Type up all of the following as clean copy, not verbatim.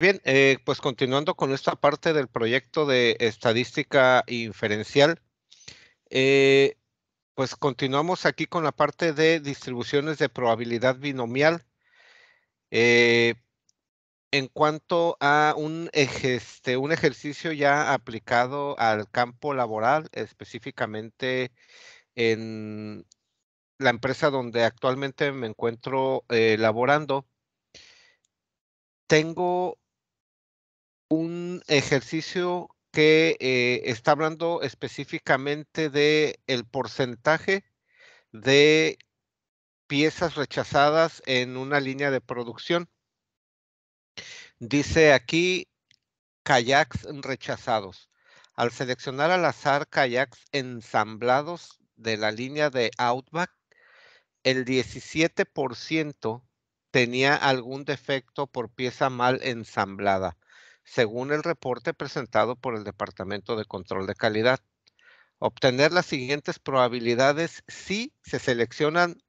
Bien, pues continuando con esta parte del proyecto de estadística inferencial, eh, pues continuamos aquí con la parte de distribuciones de probabilidad binomial. Eh, en cuanto a un ejercicio ya aplicado al campo laboral, específicamente en la empresa donde actualmente me encuentro laborando, tengo un ejercicio que está hablando específicamente de el porcentaje de piezas rechazadas en una línea de producción. Dice aquí kayaks rechazados. Al seleccionar al azar kayaks ensamblados de la línea de Outback, el 17% tenía algún defecto por pieza mal ensamblada, según el reporte presentado por el Departamento de Control de Calidad. Obtener las siguientes probabilidades si se seleccionan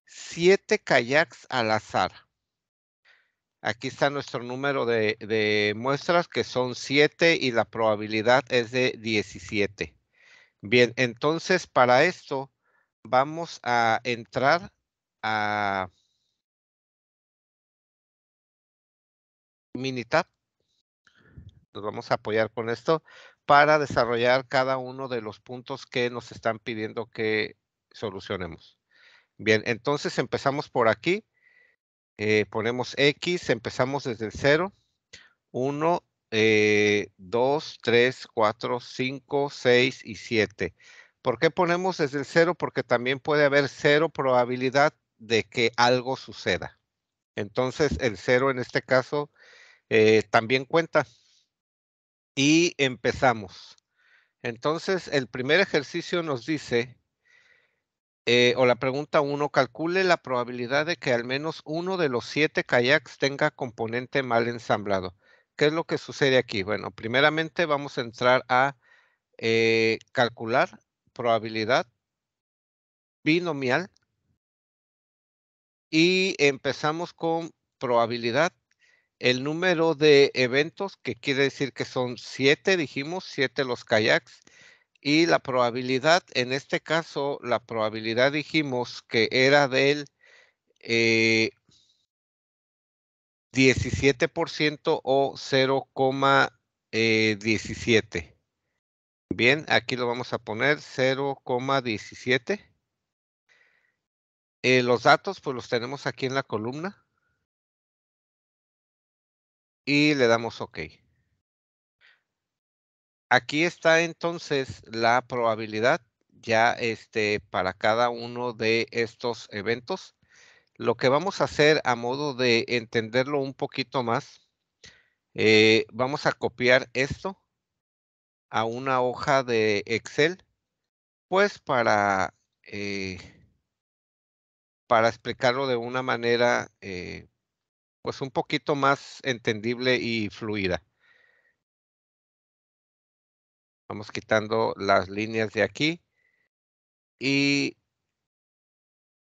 7 kayaks al azar. Aquí está nuestro número de muestras, que son 7 y la probabilidad es de 17. Bien, entonces para esto vamos a entrar a Minitab. Nos vamos a apoyar con esto para desarrollar cada uno de los puntos que nos están pidiendo que solucionemos. Bien, entonces empezamos por aquí. Ponemos X, empezamos desde el 0, 1, 2, 3, 4, 5, 6 y 7. ¿Por qué ponemos desde el 0? Porque también puede haber 0 probabilidad de que algo suceda. Entonces, el 0 en este caso también cuenta. Y empezamos. Entonces, el primer ejercicio nos dice, o la pregunta 1, calcule la probabilidad de que al menos uno de los 7 kayaks tenga componente mal ensamblado. ¿Qué es lo que sucede aquí? Bueno, primeramente vamos a entrar a calcular probabilidad binomial y empezamos con probabilidad. El número de eventos, que quiere decir que son 7, dijimos, 7 los kayaks. Y la probabilidad, en este caso, la probabilidad dijimos que era del 17% o 0,17. Bien, aquí lo vamos a poner 0,17. Los datos, pues los tenemos aquí en la columna y le damos OK. Aquí está entonces la probabilidad ya para cada uno de estos eventos. Lo que vamos a hacer a modo de entenderlo un poquito más, vamos a copiar esto a una hoja de Excel, pues eh, para explicarlo de una manera, pues un poquito más entendible y fluida. Vamos quitando las líneas de aquí y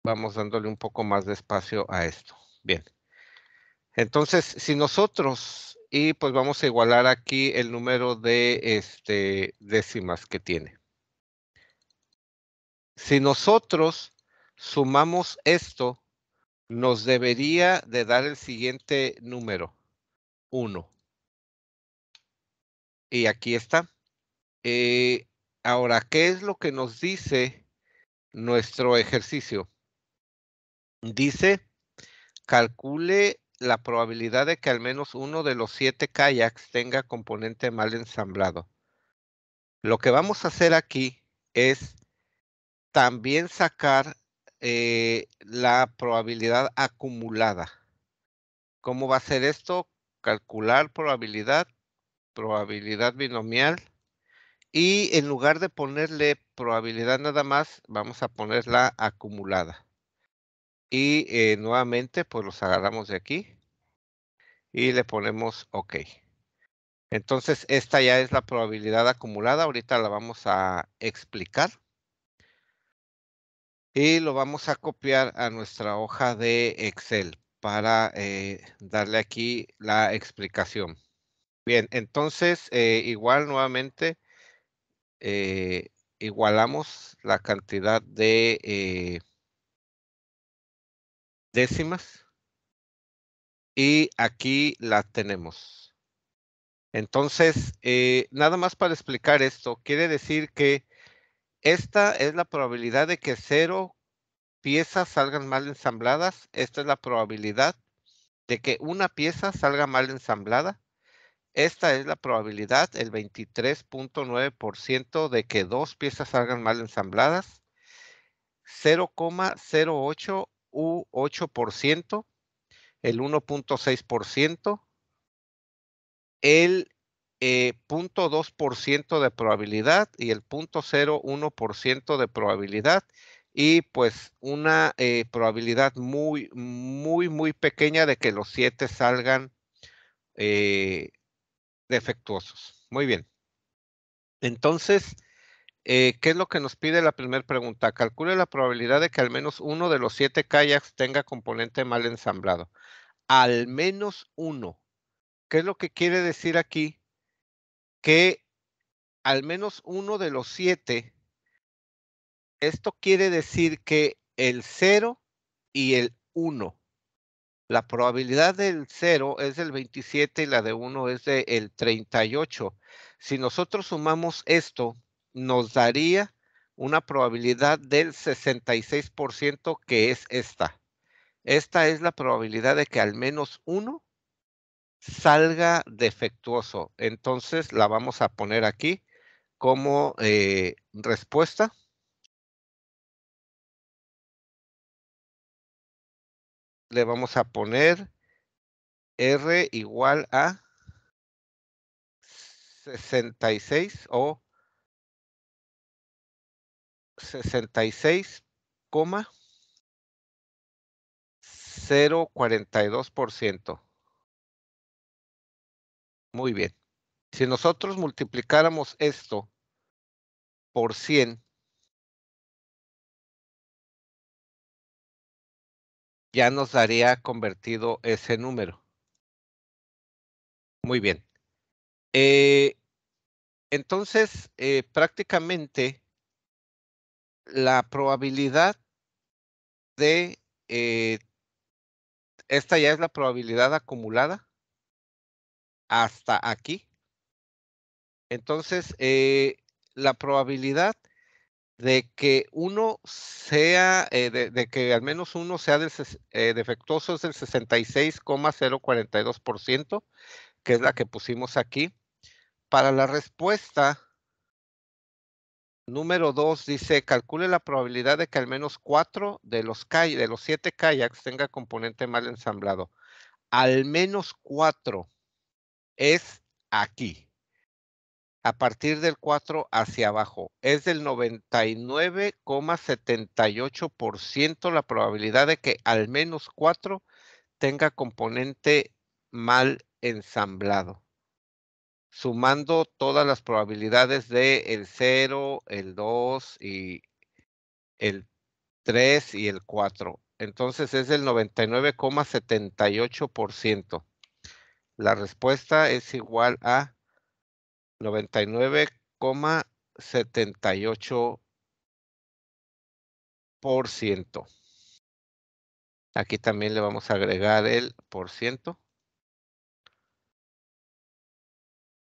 vamos dándole un poco más de espacio a esto. Bien. Entonces, si nosotros, y pues vamos a igualar aquí el número de décimas que tiene. Si nosotros sumamos esto, nos debería de dar el siguiente número, 1. Y aquí está. Ahora, ¿qué es lo que nos dice nuestro ejercicio? Dice, calcule la probabilidad de que al menos uno de los 7 kayaks tenga componente mal ensamblado. Lo que vamos a hacer aquí es también sacar la probabilidad acumulada. ¿Cómo va a ser esto? Calcular probabilidad, probabilidad binomial, y en lugar de ponerle probabilidad nada más, vamos a poner la acumulada. Y nuevamente, pues los agarramos de aquí y le ponemos OK. Entonces, esta ya es la probabilidad acumulada. Ahorita la vamos a explicar. Y lo vamos a copiar a nuestra hoja de Excel. para darle aquí la explicación. Bien, entonces, igual nuevamente, eh, igualamos la cantidad de décimas y aquí la tenemos. Entonces, nada más para explicar esto, quiere decir que esta es la probabilidad de que 0 piezas salgan mal ensambladas. Esta es la probabilidad de que una pieza salga mal ensamblada. Esta es la probabilidad, el 23.9% de que 2 piezas salgan mal ensambladas. 0,08 u 8%, el 1.6%, el 0.2% de probabilidad y el 0.01% de probabilidad. Y pues una probabilidad muy, muy, muy pequeña de que los 7 salgan defectuosos. Muy bien. Entonces, ¿qué es lo que nos pide la primera pregunta? Calcule la probabilidad de que al menos uno de los 7 kayaks tenga componente mal ensamblado. Al menos uno. ¿Qué es lo que quiere decir aquí? Que al menos uno de los 7, esto quiere decir que el 0 y el 1. La probabilidad del 0 es del 27 y la de 1 es del 38. Si nosotros sumamos esto, nos daría una probabilidad del 66%, que es esta. Esta es la probabilidad de que al menos uno salga defectuoso. Entonces la vamos a poner aquí como respuesta. Le vamos a poner R igual a 66 o 66,042%. Muy bien. Si nosotros multiplicáramos esto por 100, ya nos daría convertido ese número. Muy bien. Entonces, prácticamente la probabilidad de, esta ya es la probabilidad acumulada hasta aquí. Entonces, la probabilidad de que uno sea, de que al menos uno sea defectuoso es el 66,042%, que es la que pusimos aquí. Para la respuesta número 2 dice, calcule la probabilidad de que al menos 4 de los 7 kayaks tenga componente mal ensamblado. Al menos 4 es aquí. A partir del 4 hacia abajo. Es del 99,78% la probabilidad de que al menos 4 tenga componente mal ensamblado. Sumando todas las probabilidades de el 0, el 2 y el 3 y el 4. Entonces es del 99,78%. La respuesta es igual a 99,78%. Aquí también le vamos a agregar el por ciento.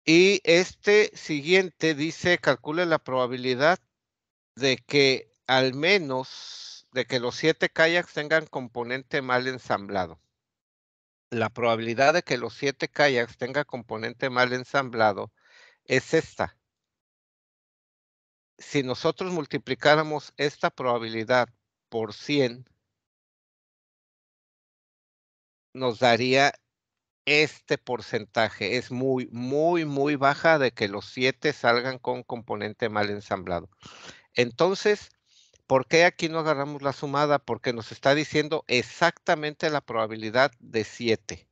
Y este siguiente dice, calcule la probabilidad de que al menos de que los 7 kayaks tengan componente mal ensamblado. La probabilidad de que los 7 kayaks tenga componente mal ensamblado es esta. Si nosotros multiplicáramos esta probabilidad por 100, nos daría este porcentaje. Es muy, muy, muy baja de que los 7 salgan con componente mal ensamblado. Entonces, ¿por qué aquí no agarramos la sumada? Porque nos está diciendo exactamente la probabilidad de 7.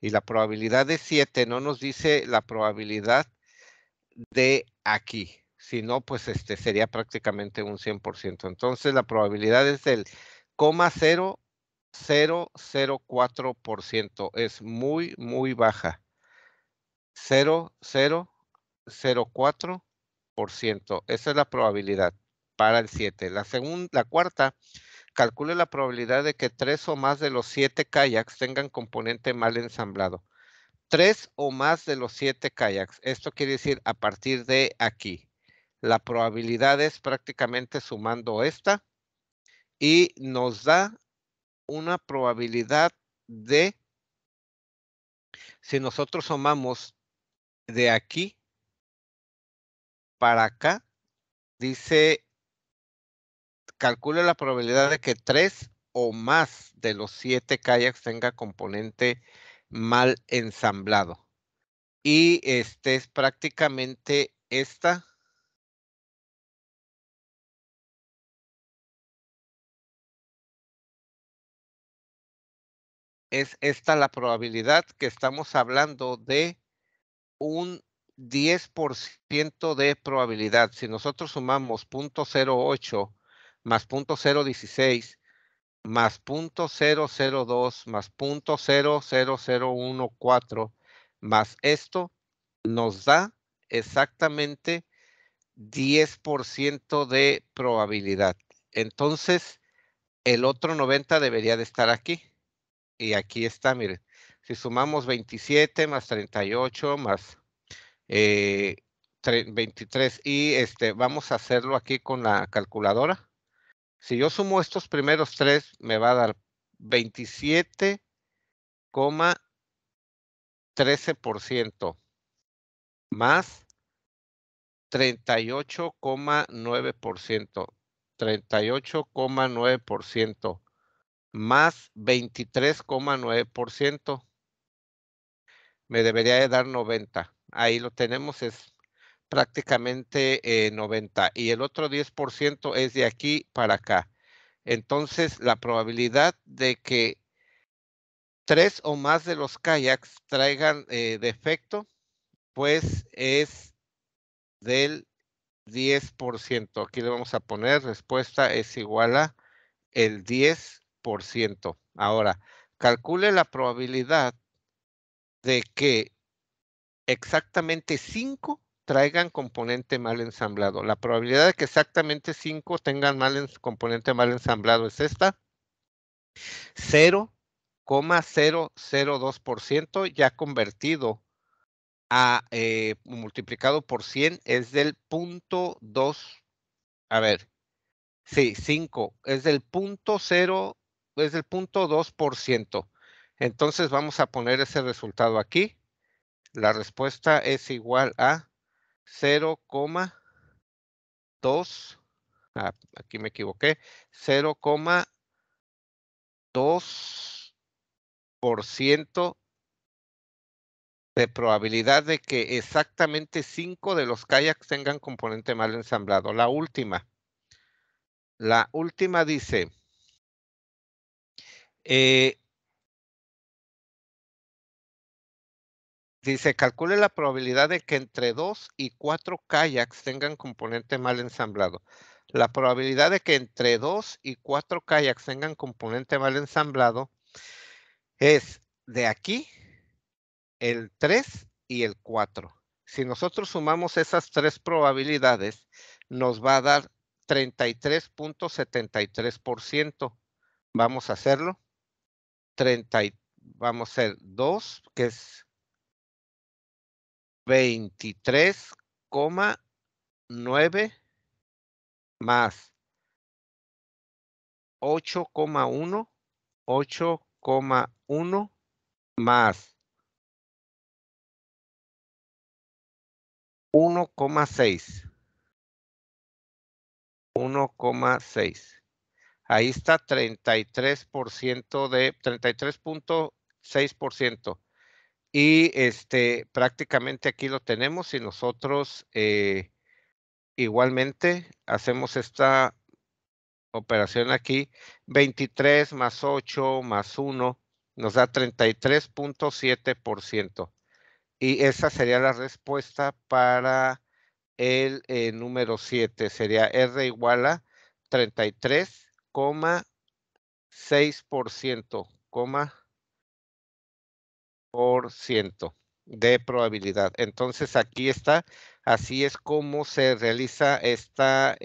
Y la probabilidad de 7 no nos dice la probabilidad de aquí. Si no, pues sería prácticamente un 100%. Entonces, la probabilidad es del 0,0 0,004%. Es muy, muy baja. 0,004%. Esa es la probabilidad para el 7. La cuarta, calcule la probabilidad de que 3 o más de los 7 kayaks tengan componente mal ensamblado. 3 o más de los 7 kayaks. Esto quiere decir a partir de aquí. La probabilidad es prácticamente sumando esta y nos da una probabilidad de, si nosotros sumamos de aquí para acá, dice, calcule la probabilidad de que 3 o más de los 7 kayaks tenga componente mal ensamblado. Y este es prácticamente esta. Es esta la probabilidad que estamos hablando de un 10% de probabilidad. Si nosotros sumamos 0.08 más 0.016 más 0.002 más 0.00014 más esto, nos da exactamente 10% de probabilidad. Entonces, el otro 90 debería de estar aquí. Y aquí está, miren. Si sumamos 27 más 38 más 23 y vamos a hacerlo aquí con la calculadora. Si yo sumo estos primeros tres, me va a dar 27,13% más 38,9%. 38,9% más 23,9%. Me debería de dar 90. Ahí lo tenemos, es prácticamente 90. Y el otro 10% es de aquí para acá. Entonces, la probabilidad de que 3 o más de los kayaks traigan defecto, pues es del 10%. Aquí le vamos a poner respuesta es igual a el 10%. Ahora, calcule la probabilidad de que exactamente 5 traigan componente mal ensamblado. La probabilidad de que exactamente 5 tengan componente mal ensamblado es esta. 0,002% ya convertido a multiplicado por 100 es del 0.2. A ver, sí, 5 es del 0.0, es del 0.2%. Entonces vamos a poner ese resultado aquí. La respuesta es igual a 0,2, aquí me equivoqué, 0,2% de probabilidad de que exactamente 5 de los kayaks tengan componente mal ensamblado. La última dice, eh, calcule la probabilidad de que entre 2 y 4 kayaks tengan componente mal ensamblado. La probabilidad de que entre 2 y 4 kayaks tengan componente mal ensamblado es de aquí, el 3 y el 4. Si nosotros sumamos esas tres probabilidades, nos va a dar 33,73%. Vamos a hacerlo. Vamos a hacer 2, que es 23,9 más 8,1, 8,1 más 1,6. 1,6. Ahí está 33% de 33,6%. Y prácticamente aquí lo tenemos y nosotros igualmente hacemos esta operación aquí. 23 más 8 más 1 nos da 33,7%. Y esa sería la respuesta para el número 7. Sería R igual a 33,7%. 6%, por ciento de probabilidad. Entonces aquí está, así es como se realiza esta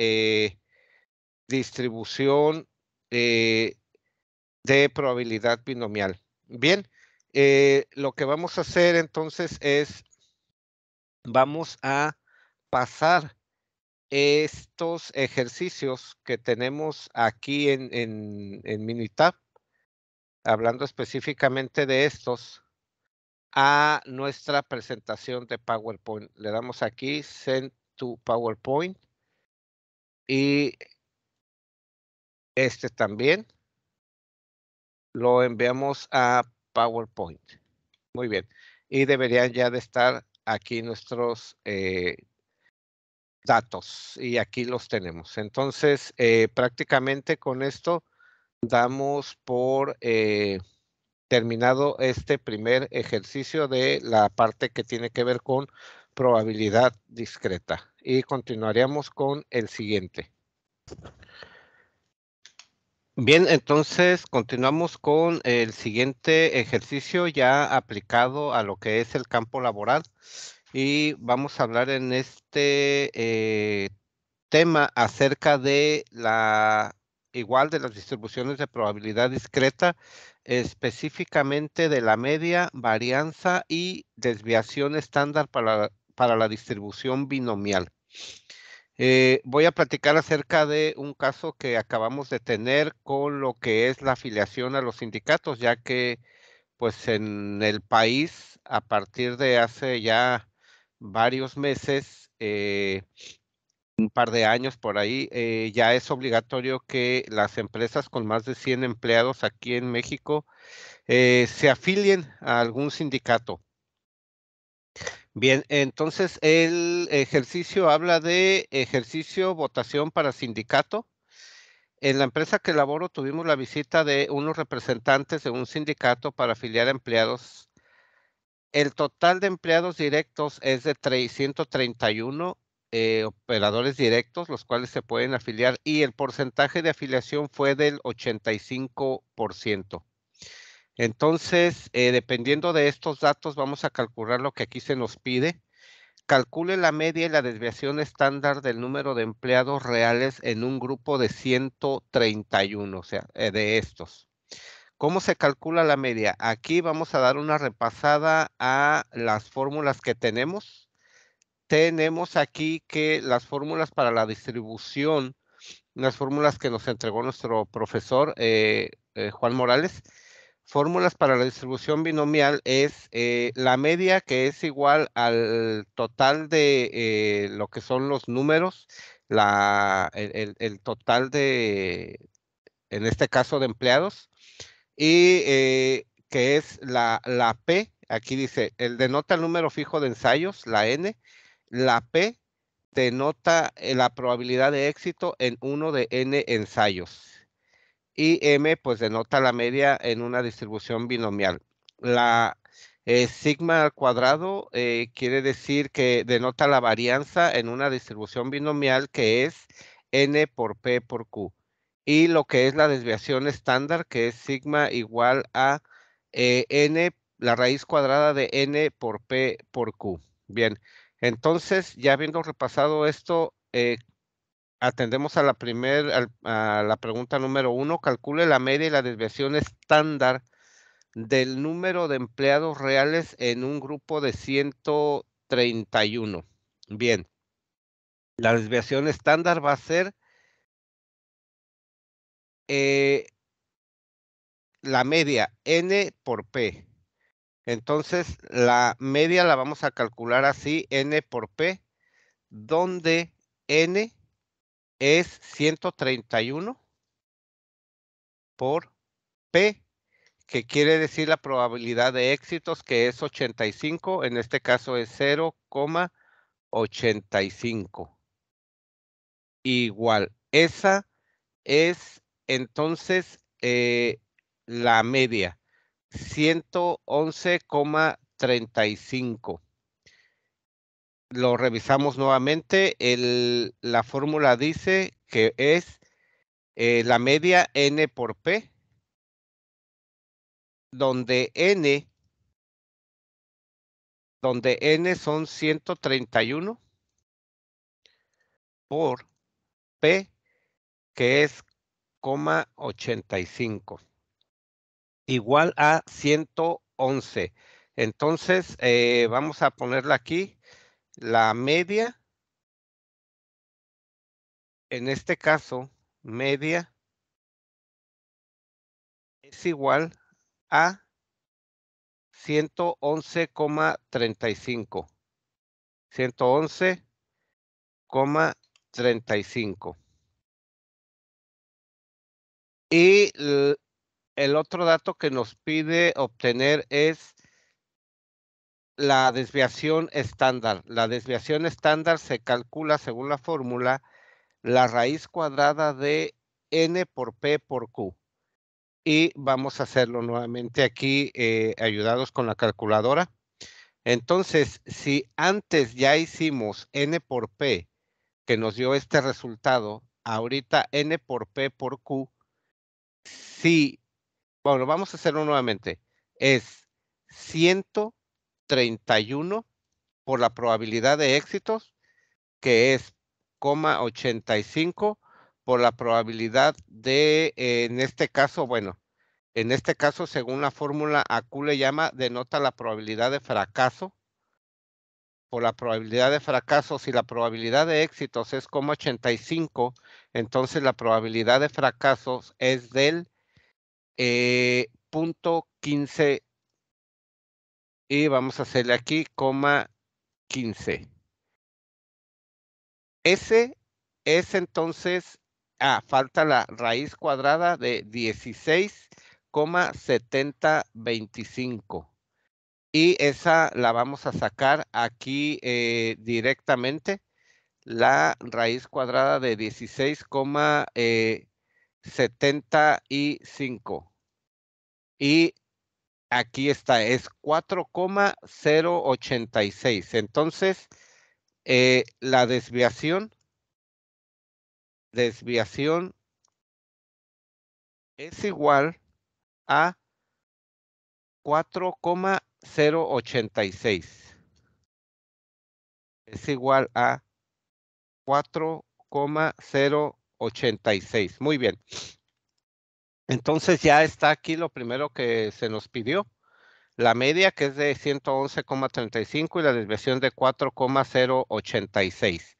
distribución de probabilidad binomial. Bien, lo que vamos a hacer entonces es, vamos a pasar estos ejercicios que tenemos aquí en Minitab, hablando específicamente de estos, a nuestra presentación de PowerPoint. Le damos aquí Send to PowerPoint y este también lo enviamos a PowerPoint. Muy bien. Y deberían ya de estar aquí nuestros datos y aquí los tenemos. Entonces, prácticamente con esto damos por terminado este primer ejercicio de la parte que tiene que ver con probabilidad discreta y continuaríamos con el siguiente. Bien, entonces continuamos con el siguiente ejercicio ya aplicado a lo que es el campo laboral y vamos a hablar en este tema acerca de igual de las distribuciones de probabilidad discreta, específicamente de la media, varianza y desviación estándar para la distribución binomial. Voy a platicar acerca de un caso que acabamos de tener con lo que es la afiliación a los sindicatos, ya que pues en el país a partir de hace ya varios meses, un par de años por ahí, ya es obligatorio que las empresas con más de 100 empleados aquí en México se afilien a algún sindicato. Bien, entonces el ejercicio habla de ejercicio, votación para sindicato. En la empresa que laboro tuvimos la visita de unos representantes de un sindicato para afiliar a empleados. El total de empleados directos es de 131 operadores directos, los cuales se pueden afiliar, y el porcentaje de afiliación fue del 85%. Entonces, dependiendo de estos datos, vamos a calcular lo que aquí se nos pide. Calcule la media y la desviación estándar del número de empleados reales en un grupo de 131, o sea, de estos. ¿Cómo se calcula la media? Aquí vamos a dar una repasada a las fórmulas que tenemos. Tenemos aquí que las fórmulas para la distribución, las fórmulas que nos entregó nuestro profesor Juan Morales, fórmulas para la distribución binomial es la media, que es igual al total de lo que son los números, el total de, en este caso, de empleados, y que es la P, aquí dice, el denota el número fijo de ensayos, la N, la P denota la probabilidad de éxito en uno de N ensayos. Y M pues denota la media en una distribución binomial. La sigma al cuadrado quiere decir que denota la varianza en una distribución binomial que es N por P por Q. Y lo que es la desviación estándar, que es sigma igual a N, la raíz cuadrada de N por P por Q. Bien, entonces ya habiendo repasado esto, atendemos a a la pregunta número 1. Calcule la media y la desviación estándar del número de empleados reales en un grupo de 131. Bien, la desviación estándar va a ser la media N por P. Entonces, la media la vamos a calcular así, N por P, donde N es 131 por P, que quiere decir la probabilidad de éxitos, que es 85, en este caso es 0,85. Igual, esa es entonces la media, 111,35. Lo revisamos nuevamente, la fórmula dice que es la media N por P, donde N son 131 por P, que es 0,85, igual a 111. Entonces, vamos a ponerla aquí, la media, en este caso, media es igual a 111,35. 111,35. Y el otro dato que nos pide obtener es la desviación estándar. La desviación estándar se calcula según la fórmula la raíz cuadrada de n por p por q. Y vamos a hacerlo nuevamente aquí, ayudados con la calculadora. Entonces, si antes ya hicimos n por p, que nos dio este resultado, ahorita n por p por q, sí, bueno, vamos a hacerlo nuevamente. Es 131 por la probabilidad de éxitos, que es 0,85 por la probabilidad de, en este caso, bueno, en este caso, según la fórmula, a Q le llama, denota la probabilidad de fracaso. Por la probabilidad de fracaso, si la probabilidad de éxitos es 0,85, entonces la probabilidad de fracasos es del 0,15, y vamos a hacerle aquí, 15. Ese es entonces, falta la raíz cuadrada de 16,7025. Y esa la vamos a sacar aquí directamente, la raíz cuadrada de 16,75. Y aquí está, es 4,086. Entonces, la desviación es igual a 4,086. Es igual a 4,086. Muy bien. Entonces ya está aquí lo primero que se nos pidió. La media, que es de 111,35, y la desviación de 4,086.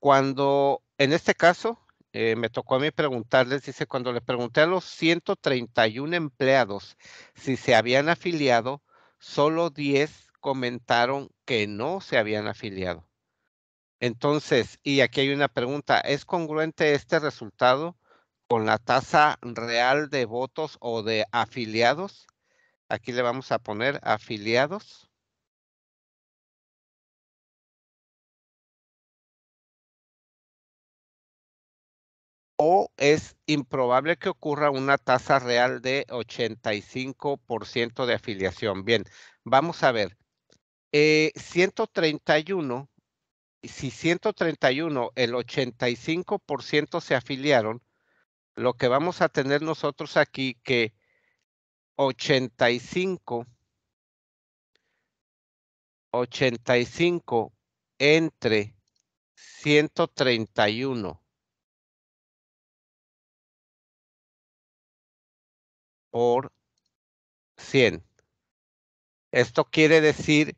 Cuando, en este caso, me tocó a mí preguntarles, dice, cuando le pregunté a los 131 empleados si se habían afiliado, solo 10 comentaron que no se habían afiliado. Entonces, y aquí hay una pregunta, ¿es congruente este resultado con la tasa real de votos o de afiliados? Aquí le vamos a poner afiliados. ¿O es improbable que ocurra una tasa real de 85% de afiliación? Bien, vamos a ver. 131, si 131, el 85% se afiliaron, lo que vamos a tener nosotros aquí que 85 entre 131 por 100. Esto quiere decir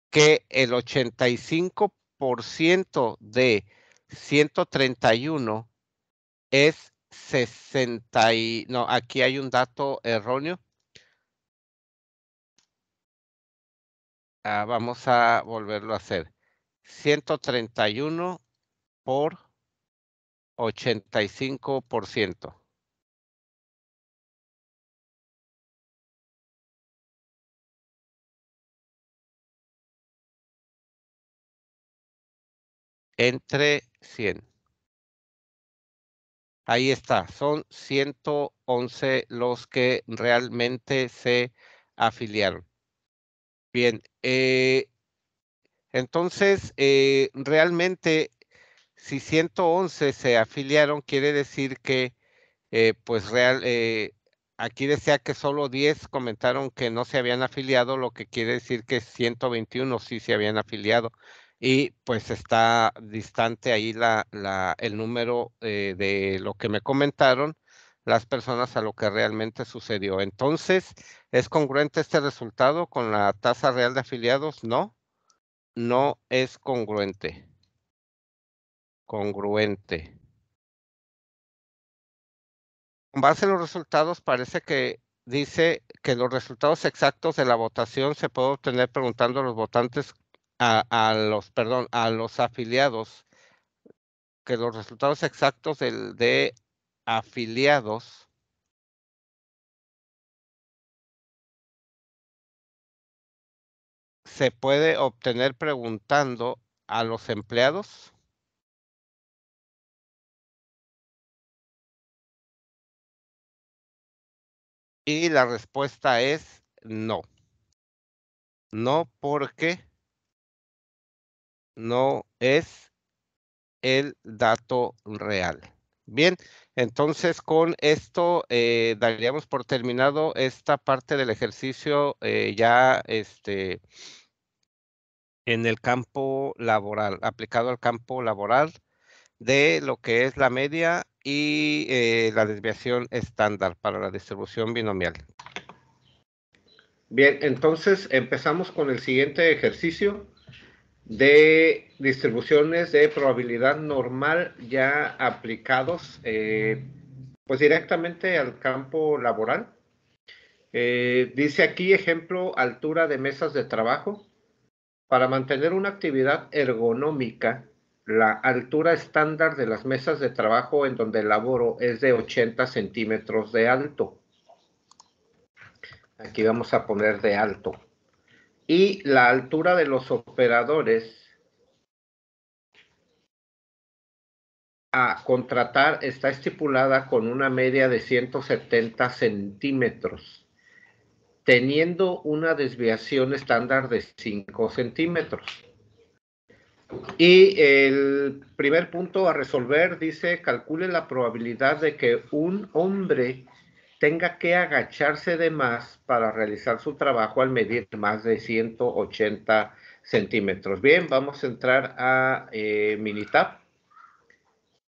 que el 85% de 131 es 60 y, no, aquí hay un dato erróneo. Vamos a volverlo a hacer. 131 por 85%. Entre 100. Ahí está, son 111 los que realmente se afiliaron. Bien, entonces, realmente, si 111 se afiliaron, quiere decir que, pues, aquí decía que solo 10 comentaron que no se habían afiliado, lo que quiere decir que 121 sí se habían afiliado. Y pues está distante ahí el número de lo que me comentaron las personas a lo que realmente sucedió. Entonces, ¿es congruente este resultado con la tasa real de afiliados? No, no es congruente. Congruente. Con base en los resultados, parece que dice que los resultados exactos de la votación se puede obtener preguntando a los votantes, a los afiliados, que los resultados exactos de afiliados se puede obtener preguntando a los empleados. Y la respuesta es no. No, porque no es el dato real. Bien, entonces con esto daríamos por terminado esta parte del ejercicio ya en el campo laboral, aplicado al campo laboral de lo que es la media y la desviación estándar para la distribución binomial. Bien, entonces empezamos con el siguiente ejercicio de distribuciones de probabilidad normal ya aplicados pues directamente al campo laboral. Dice aquí ejemplo, altura de mesas de trabajo. Para mantener una actividad ergonómica, la altura estándar de las mesas de trabajo en donde laboro es de 80 centímetros de alto. Aquí vamos a poner de alto. Y la altura de los operadores a contratar está estipulada con una media de 170 centímetros, teniendo una desviación estándar de 5 centímetros. Y el primer punto a resolver dice, calcule la probabilidad de que un hombre tenga que agacharse de más para realizar su trabajo al medir más de 180 centímetros. Bien, vamos a entrar a Minitab.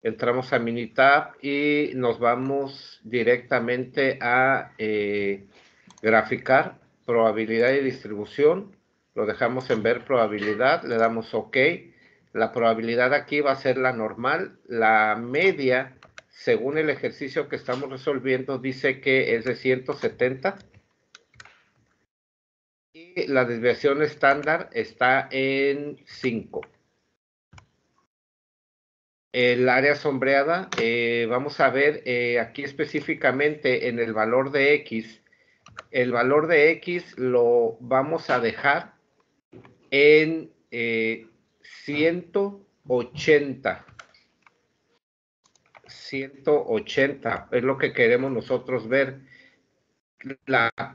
Entramos a Minitab y nos vamos directamente a graficar probabilidad y distribución. Lo dejamos en ver probabilidad, le damos OK. La probabilidad aquí va a ser la normal. La media, según el ejercicio que estamos resolviendo, dice que es de 170. Y la desviación estándar está en 5. El área sombreada, vamos a ver aquí específicamente en el valor de X. El valor de X lo vamos a dejar en 180. 180 es lo que queremos nosotros ver.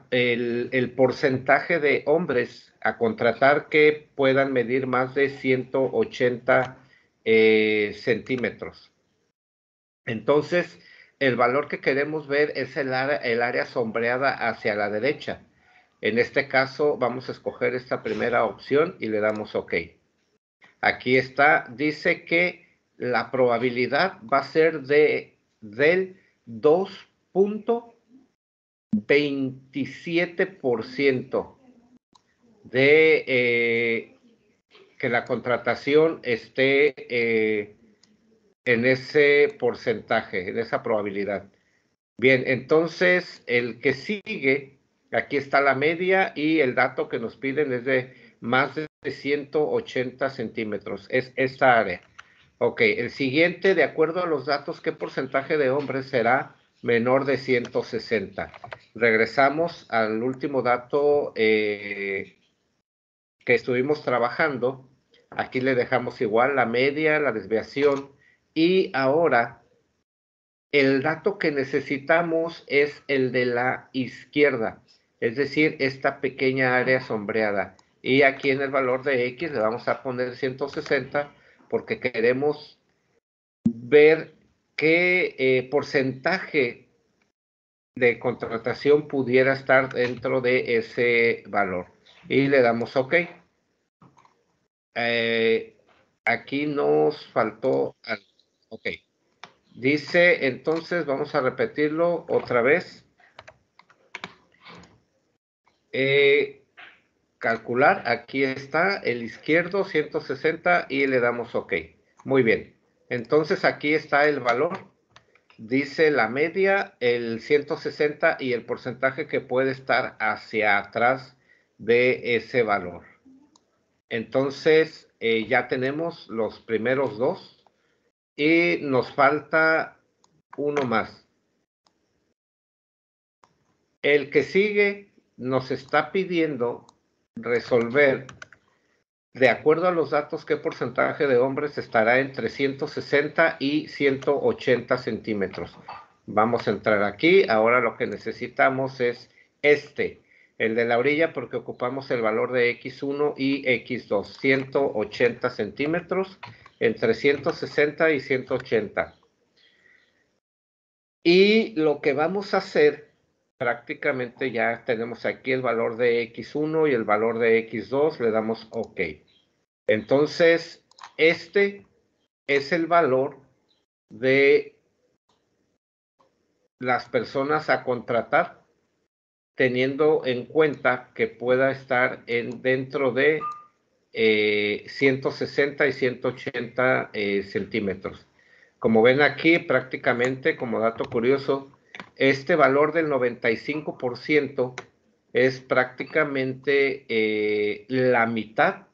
El porcentaje de hombres a contratar que puedan medir más de 180 centímetros. Entonces, el valor que queremos ver es el área sombreada hacia la derecha. En este caso, vamos a escoger esta primera opción y le damos OK. Aquí está, dice que la probabilidad va a ser del 2.27% de que la contratación esté en ese porcentaje, en esa probabilidad. Bien, entonces el que sigue, aquí está la media y el dato que nos piden es de más de 180 centímetros, es esta área. Ok, el siguiente, de acuerdo a los datos, ¿qué porcentaje de hombres será menor de 160? Regresamos al último dato que estuvimos trabajando. Aquí le dejamos igual la media, la desviación y ahora el dato que necesitamos es el de la izquierda, es decir, esta pequeña área sombreada. Y aquí en el valor de X le vamos a poner 160 porque queremos ver qué porcentaje de contratación pudiera estar dentro de ese valor. Y le damos OK. Aquí nos faltó algo. OK. Dice, entonces, vamos a repetirlo otra vez. Calcular, aquí está el izquierdo 160 y le damos OK. Muy bien. Entonces aquí está el valor. Dice la media, el 160 y el porcentaje que puede estar hacia atrás de ese valor. Entonces ya tenemos los primeros dos y nos falta uno más. El que sigue nos está pidiendo resolver, de acuerdo a los datos, qué porcentaje de hombres estará entre 160 y 180 centímetros. Vamos a entrar aquí. Ahora lo que necesitamos es el de la orilla, porque ocupamos el valor de X1 y X2, 180 centímetros, entre 160 y 180. Y lo que vamos a hacer, prácticamente ya tenemos aquí el valor de X1 y el valor de X2, le damos OK. Entonces, este es el valor de las personas a contratar, teniendo en cuenta que pueda estar dentro de 160 y 180 centímetros. Como ven aquí, prácticamente, como dato curioso, este valor del 95% es prácticamente la mitad,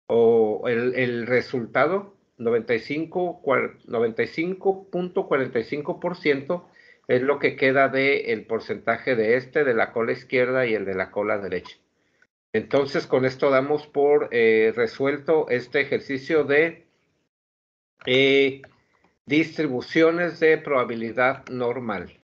o el resultado, 95.45% es lo que queda del porcentaje de la cola izquierda y el de la cola derecha. Entonces, con esto damos por resuelto este ejercicio de distribuciones de probabilidad normal.